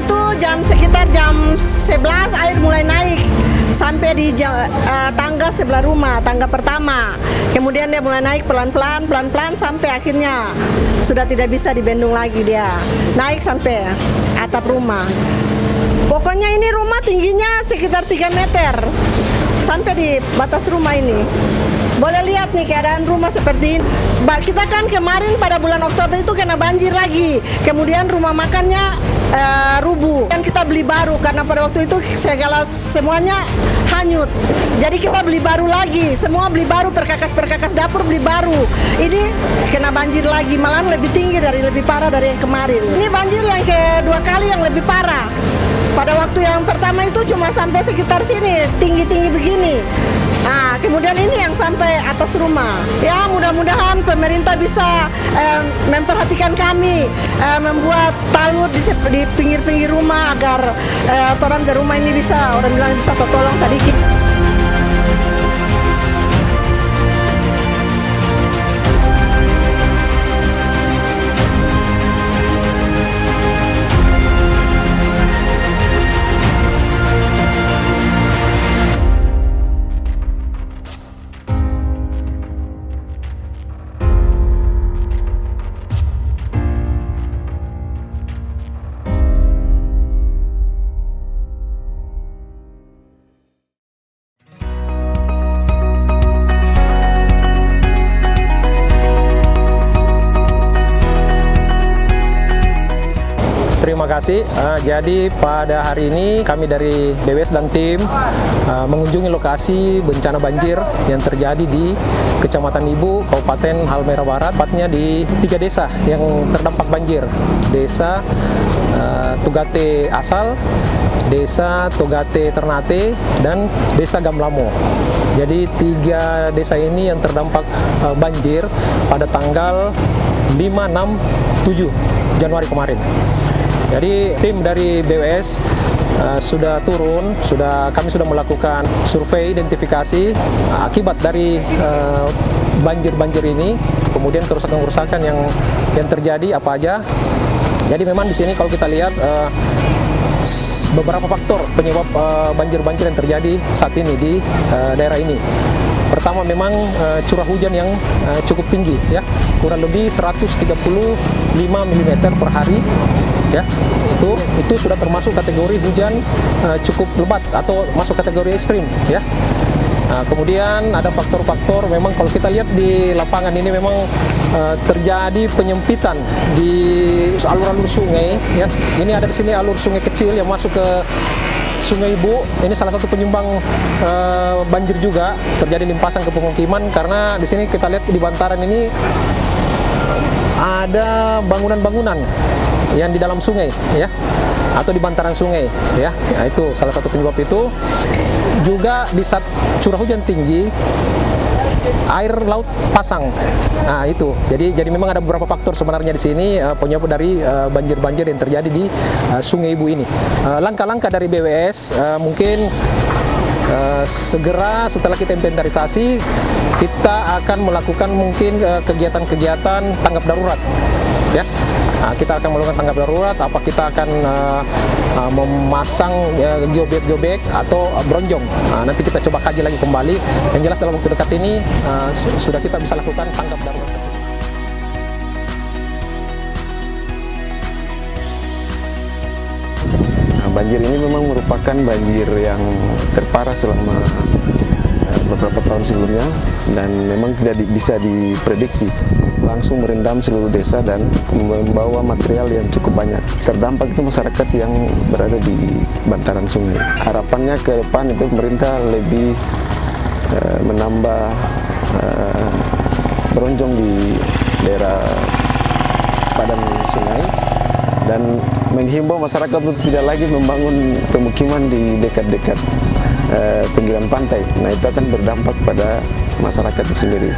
itu sekitar jam 11 air mulai naik sampai di tangga sebelah rumah, tangga pertama. Kemudian dia mulai naik pelan-pelan sampai akhirnya sudah tidak bisa dibendung lagi, dia naik sampai atap rumah. Pokoknya ini rumah tingginya sekitar 3 meter sampai di batas rumah ini. Boleh lihat nih keadaan rumah seperti ini. Kita kan kemarin pada bulan Oktober itu kena banjir lagi. Kemudian rumah makannya rubuh. Dan kita beli baru karena pada waktu itu semuanya hanyut. Jadi kita beli baru lagi. Semua beli baru, perkakas dapur beli baru. Ini kena banjir lagi, malahan lebih tinggi lebih parah dari yang kemarin. Ini banjir yang kedua kali yang lebih parah. Pada waktu yang pertama itu cuma sampai sekitar sini, tinggi-tinggi begini. Nah, kemudian ini yang sampai atas rumah. Ya, mudah-mudahan pemerintah bisa memperhatikan kami, membuat talud di pinggir-pinggir rumah agar orang di rumah ini bisa, orang bilang bisa tertolong sedikit. Terima kasih. Jadi pada hari ini kami dari BWS dan tim mengunjungi lokasi bencana banjir yang terjadi di Kecamatan Ibu, Kabupaten Halmahera Barat, tepatnya di 3 desa yang terdampak banjir. Desa Tugate Asal, Desa Tugate Ternate, dan Desa Gamlamo. Jadi 3 desa ini yang terdampak banjir pada tanggal 5, 6, 7 Januari kemarin. Jadi tim dari BWS sudah turun, kami sudah melakukan survei identifikasi akibat dari banjir ini, kemudian kerusakan-kerusakan yang terjadi apa aja. Jadi memang di sini kalau kita lihat beberapa faktor penyebab banjir-banjir yang terjadi saat ini di daerah ini. Pertama memang curah hujan yang cukup tinggi, ya, kurang lebih 135 mm per hari, ya. Itu sudah termasuk kategori hujan cukup lebat atau masuk kategori ekstrim, ya. Nah, kemudian ada faktor-faktor memang kalau kita lihat di lapangan ini memang terjadi penyempitan di alur-alur sungai, ya. Ini ada di sini alur sungai kecil yang masuk ke Sungai Ibu. Ini salah satu penyumbang banjir juga, terjadi limpasan ke pemukiman karena di sini kita lihat di bantaran ini ada bangunan-bangunan yang di dalam sungai, ya, atau di bantaran sungai, ya. Nah, itu salah satu penyebab itu. Juga di saat curah hujan tinggi, air laut pasang. Nah, itu. Jadi memang ada beberapa faktor sebenarnya di sini penyebab dari banjir-banjir yang terjadi di Sungai Ibu ini. Langkah-langkah dari BWS mungkin segera setelah kita inventarisasi, kita akan melakukan mungkin kegiatan-kegiatan tanggap darurat, ya. Nah, kita akan melakukan tanggap darurat, apa kita akan memasang geobek atau bronjong. Nah, nanti kita coba kaji lagi kembali. Yang jelas dalam waktu dekat ini sudah kita bisa lakukan tanggap darurat tersebut. Nah, banjir ini memang merupakan banjir yang terparah selama beberapa tahun sebelumnya dan memang tidak bisa diprediksi. Langsung merendam seluruh desa dan membawa material yang cukup banyak. Terdampak itu masyarakat yang berada di bantaran sungai. Harapannya ke depan itu pemerintah lebih menambah bronjong di daerah sepadan sungai dan menghimbau masyarakat untuk tidak lagi membangun pemukiman di dekat-dekat pinggiran pantai. Nah, itu akan berdampak pada masyarakat itu sendiri.